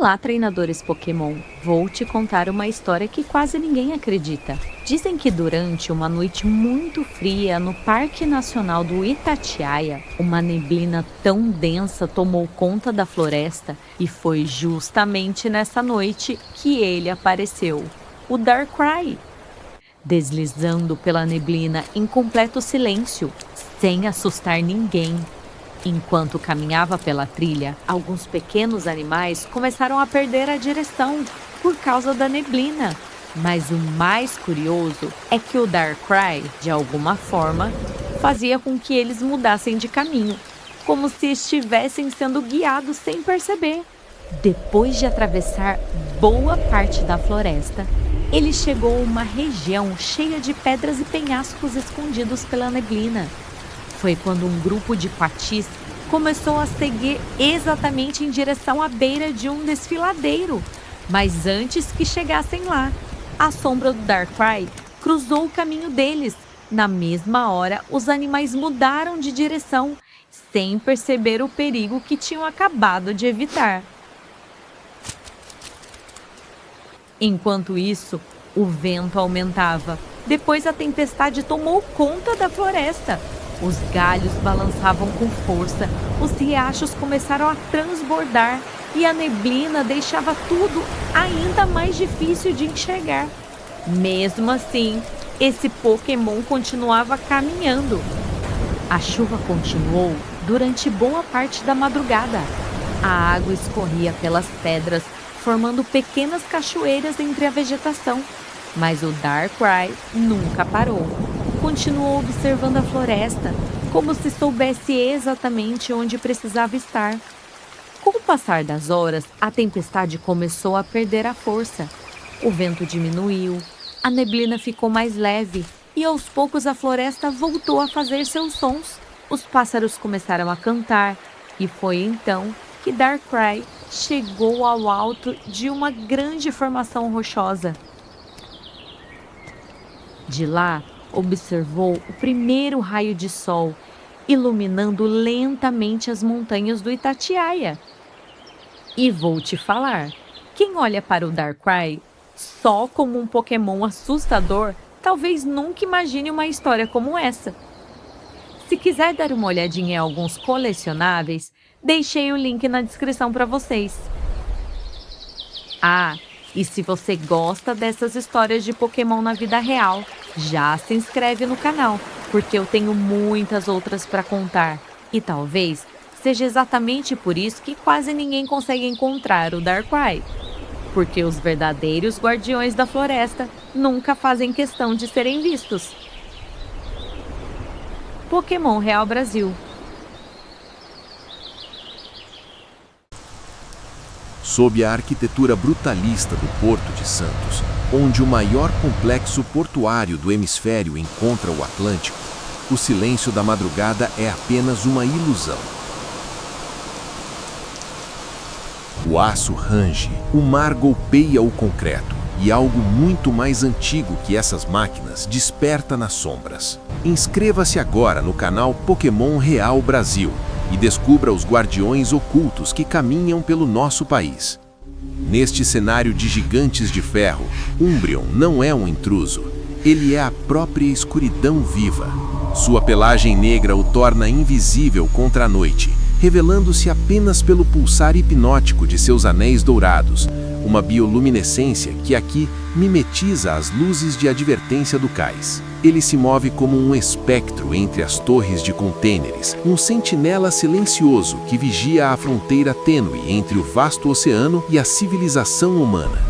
Olá, treinadores Pokémon! Vou te contar uma história que quase ninguém acredita. Dizem que durante uma noite muito fria no Parque Nacional do Itatiaia, uma neblina tão densa tomou conta da floresta e foi justamente nessa noite que ele apareceu, o Darkrai. Deslizando pela neblina em completo silêncio, sem assustar ninguém. Enquanto caminhava pela trilha, alguns pequenos animais começaram a perder a direção por causa da neblina. Mas o mais curioso é que o Darkrai, de alguma forma, fazia com que eles mudassem de caminho, como se estivessem sendo guiados sem perceber. Depois de atravessar boa parte da floresta, ele chegou a uma região cheia de pedras e penhascos escondidos pela neblina. Foi quando um grupo de patis começou a seguir exatamente em direção à beira de um desfiladeiro. Mas antes que chegassem lá, a sombra do Darkrai cruzou o caminho deles. Na mesma hora, os animais mudaram de direção, sem perceber o perigo que tinham acabado de evitar. Enquanto isso, o vento aumentava. Depois a tempestade tomou conta da floresta. Os galhos balançavam com força, os riachos começaram a transbordar e a neblina deixava tudo ainda mais difícil de enxergar. Mesmo assim, esse Pokémon continuava caminhando. A chuva continuou durante boa parte da madrugada. A água escorria pelas pedras, formando pequenas cachoeiras entre a vegetação. Mas o Darkrai nunca parou. Continuou observando a floresta, como se soubesse exatamente onde precisava estar. Com o passar das horas, a tempestade começou a perder a força. O vento diminuiu, a neblina ficou mais leve e aos poucos a floresta voltou a fazer seus sons. Os pássaros começaram a cantar e foi então que Darkrai chegou ao alto de uma grande formação rochosa. De lá, observou o primeiro raio de sol, iluminando lentamente as montanhas do Itatiaia. E vou te falar, quem olha para o Darkrai só como um Pokémon assustador, talvez nunca imagine uma história como essa. Se quiser dar uma olhadinha em alguns colecionáveis, deixei o link na descrição para vocês. E se você gosta dessas histórias de Pokémon na vida real, já se inscreve no canal, porque eu tenho muitas outras para contar. E talvez seja exatamente por isso que quase ninguém consegue encontrar o Darkrai. Porque os verdadeiros guardiões da floresta nunca fazem questão de serem vistos. Pokémon Real Brasil. Sob a arquitetura brutalista do Porto de Santos, onde o maior complexo portuário do hemisfério encontra o Atlântico, o silêncio da madrugada é apenas uma ilusão. O aço range, o mar golpeia o concreto e algo muito mais antigo que essas máquinas desperta nas sombras. Inscreva-se agora no canal Pokémon Real Brasil e descubra os guardiões ocultos que caminham pelo nosso país. Neste cenário de gigantes de ferro, Umbreon não é um intruso, ele é a própria escuridão viva. Sua pelagem negra o torna invisível contra a noite, revelando-se apenas pelo pulsar hipnótico de seus anéis dourados, uma bioluminescência que aqui mimetiza as luzes de advertência do cais. Ele se move como um espectro entre as torres de contêineres, um sentinela silencioso que vigia a fronteira tênue entre o vasto oceano e a civilização humana.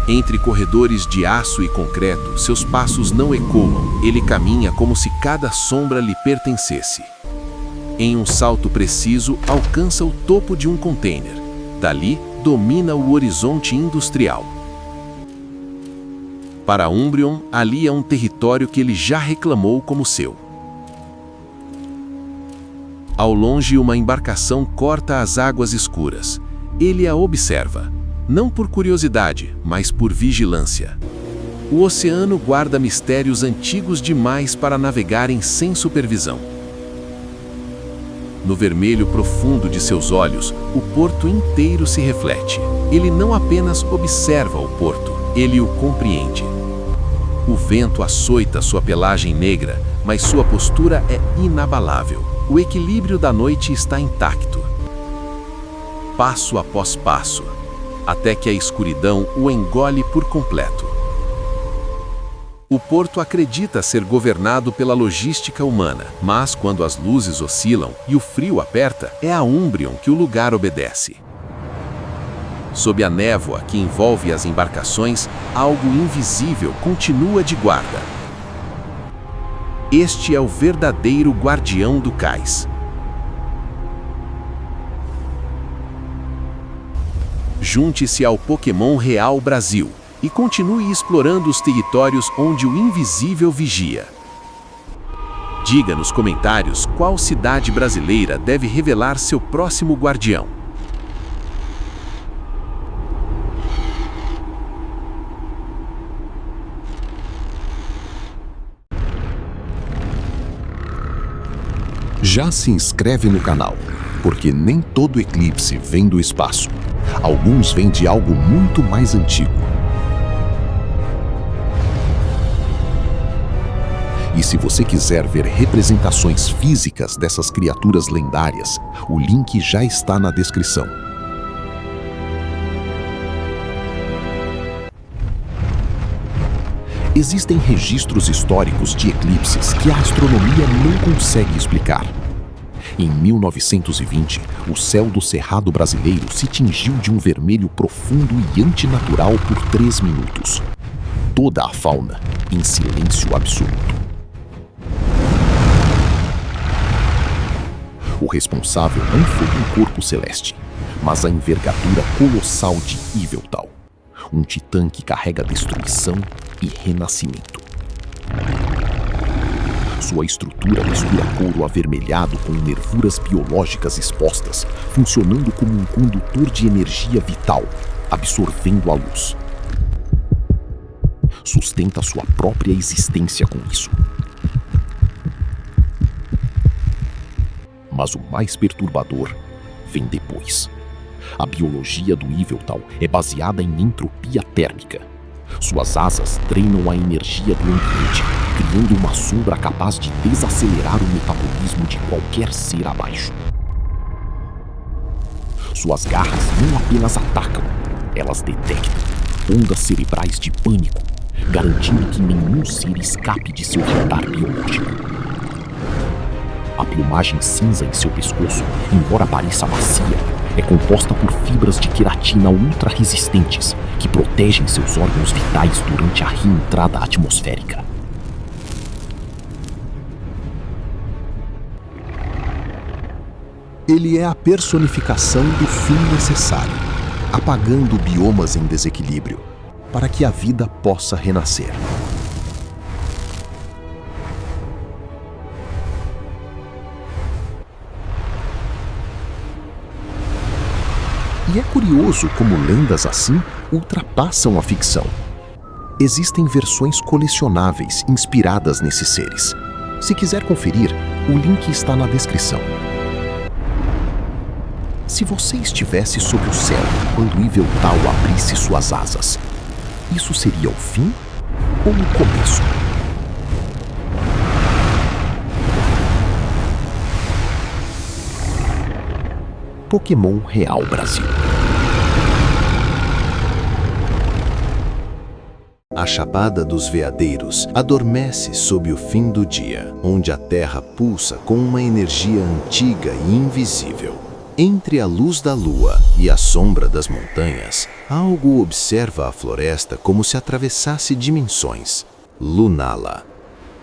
Entre corredores de aço e concreto, seus passos não ecoam, ele caminha como se cada sombra lhe pertencesse. Em um salto preciso, alcança o topo de um container. Dali, domina o horizonte industrial. Para Umbreon, ali é um território que ele já reclamou como seu. Ao longe, uma embarcação corta as águas escuras. Ele a observa, não por curiosidade, mas por vigilância. O oceano guarda mistérios antigos demais para navegarem sem supervisão. No vermelho profundo de seus olhos, o porto inteiro se reflete. Ele não apenas observa o porto, ele o compreende. O vento açoita sua pelagem negra, mas sua postura é inabalável. O equilíbrio da noite está intacto. Passo após passo, até que a escuridão o engole por completo. O porto acredita ser governado pela logística humana, mas quando as luzes oscilam e o frio aperta, é a Umbrium que o lugar obedece. Sob a névoa que envolve as embarcações, algo invisível continua de guarda. Este é o verdadeiro guardião do cais. Junte-se ao Pokémon Real Brasil e continue explorando os territórios onde o invisível vigia. Diga nos comentários qual cidade brasileira deve revelar seu próximo guardião. Já se inscreve no canal, porque nem todo eclipse vem do espaço. Alguns vêm de algo muito mais antigo. E se você quiser ver representações físicas dessas criaturas lendárias, o link já está na descrição. Existem registros históricos de eclipses que a astronomia não consegue explicar. Em 1920, o céu do Cerrado brasileiro se tingiu de um vermelho profundo e antinatural por 3 minutos. Toda a fauna em silêncio absoluto. O responsável não foi um corpo celeste, mas a envergadura colossal de Yveltal, um titã que carrega destruição e renascimento. Sua estrutura mistura couro avermelhado com nervuras biológicas expostas, funcionando como um condutor de energia vital, absorvendo a luz. Sustenta sua própria existência com isso. Mas o mais perturbador vem depois. A biologia do Yveltal é baseada em entropia térmica. Suas asas drenam a energia do ambiente, criando uma sombra capaz de desacelerar o metabolismo de qualquer ser abaixo. Suas garras não apenas atacam, elas detectam ondas cerebrais de pânico, garantindo que nenhum ser escape de seu radar biológico. A plumagem cinza em seu pescoço, embora pareça macia, é composta por fibras de queratina ultra-resistentes que protegem seus órgãos vitais durante a reentrada atmosférica. Ele é a personificação do fim necessário, apagando biomas em desequilíbrio, para que a vida possa renascer. E é curioso como lendas assim ultrapassam a ficção. Existem versões colecionáveis inspiradas nesses seres. Se quiser conferir, o link está na descrição. Se você estivesse sob o céu quando Yveltal abrisse suas asas, isso seria o fim ou o começo? Pokémon Real Brasil. A Chapada dos Veadeiros adormece sob o fim do dia, onde a terra pulsa com uma energia antiga e invisível. Entre a luz da lua e a sombra das montanhas, algo observa a floresta como se atravessasse dimensões. Lunala.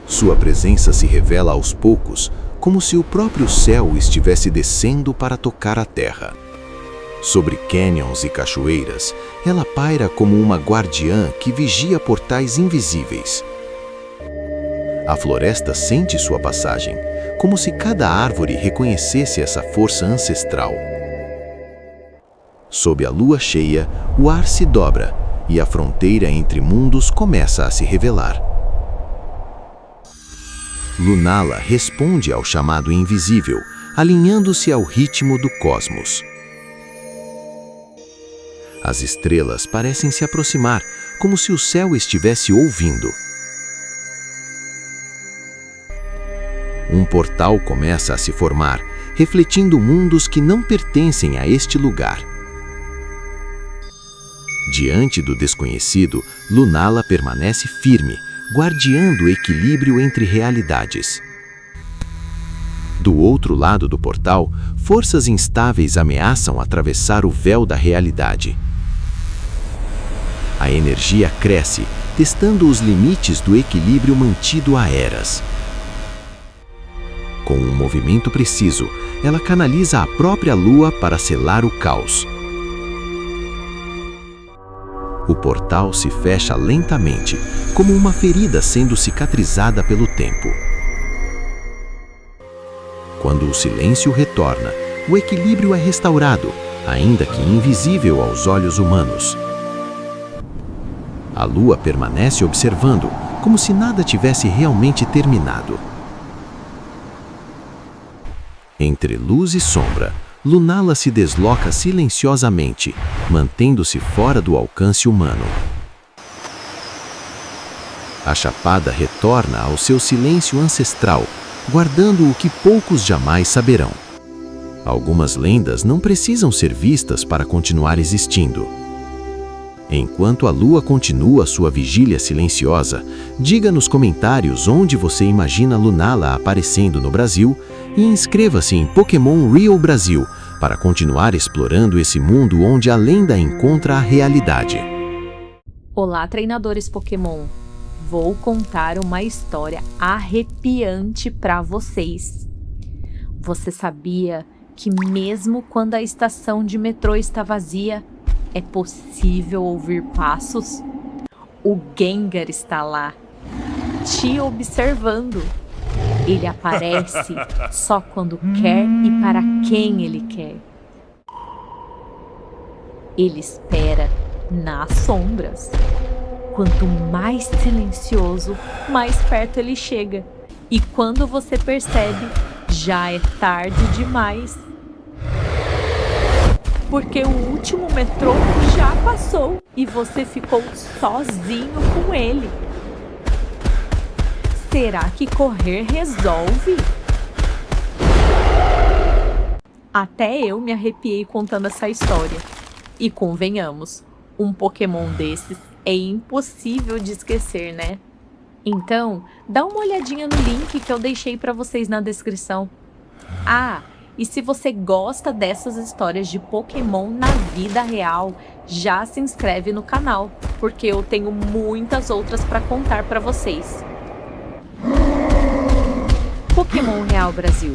Sua presença se revela aos poucos, como se o próprio céu estivesse descendo para tocar a terra. Sobre canyons e cachoeiras, ela paira como uma guardiã que vigia portais invisíveis. A floresta sente sua passagem, como se cada árvore reconhecesse essa força ancestral. Sob a lua cheia, o ar se dobra e a fronteira entre mundos começa a se revelar. Lunala responde ao chamado invisível, alinhando-se ao ritmo do cosmos. As estrelas parecem se aproximar, como se o céu estivesse ouvindo. Um portal começa a se formar, refletindo mundos que não pertencem a este lugar. Diante do desconhecido, Lunala permanece firme, guardiando o equilíbrio entre realidades. Do outro lado do portal, forças instáveis ameaçam atravessar o véu da realidade. A energia cresce, testando os limites do equilíbrio mantido há eras. Com um movimento preciso, ela canaliza a própria lua para selar o caos. O portal se fecha lentamente, como uma ferida sendo cicatrizada pelo tempo. Quando o silêncio retorna, o equilíbrio é restaurado, ainda que invisível aos olhos humanos. A lua permanece observando, como se nada tivesse realmente terminado. Entre luz e sombra, Lunala se desloca silenciosamente, mantendo-se fora do alcance humano. A chapada retorna ao seu silêncio ancestral, guardando o que poucos jamais saberão. Algumas lendas não precisam ser vistas para continuar existindo. Enquanto a lua continua sua vigília silenciosa, diga nos comentários onde você imagina Lunala aparecendo no Brasil e inscreva-se em Pokémon Rio Brasil para continuar explorando esse mundo onde a lenda encontra a realidade. Olá, treinadores Pokémon! Vou contar uma história arrepiante para vocês. Você sabia que mesmo quando a estação de metrô está vazia, é possível ouvir passos? O Gengar está lá, te observando. Ele aparece só quando quer e para quem ele quer. Ele espera nas sombras. Quanto mais silencioso, mais perto ele chega. E quando você percebe, já é tarde demais. Porque o último metrô já passou e você ficou sozinho com ele. Será que correr resolve? Até eu me arrepiei contando essa história. E convenhamos, um Pokémon desses é impossível de esquecer, né? Então, dá uma olhadinha no link que eu deixei para vocês na descrição. Ah, e se você gosta dessas histórias de Pokémon na vida real, já se inscreve no canal, porque eu tenho muitas outras para contar para vocês. Pokémon Real Brasil.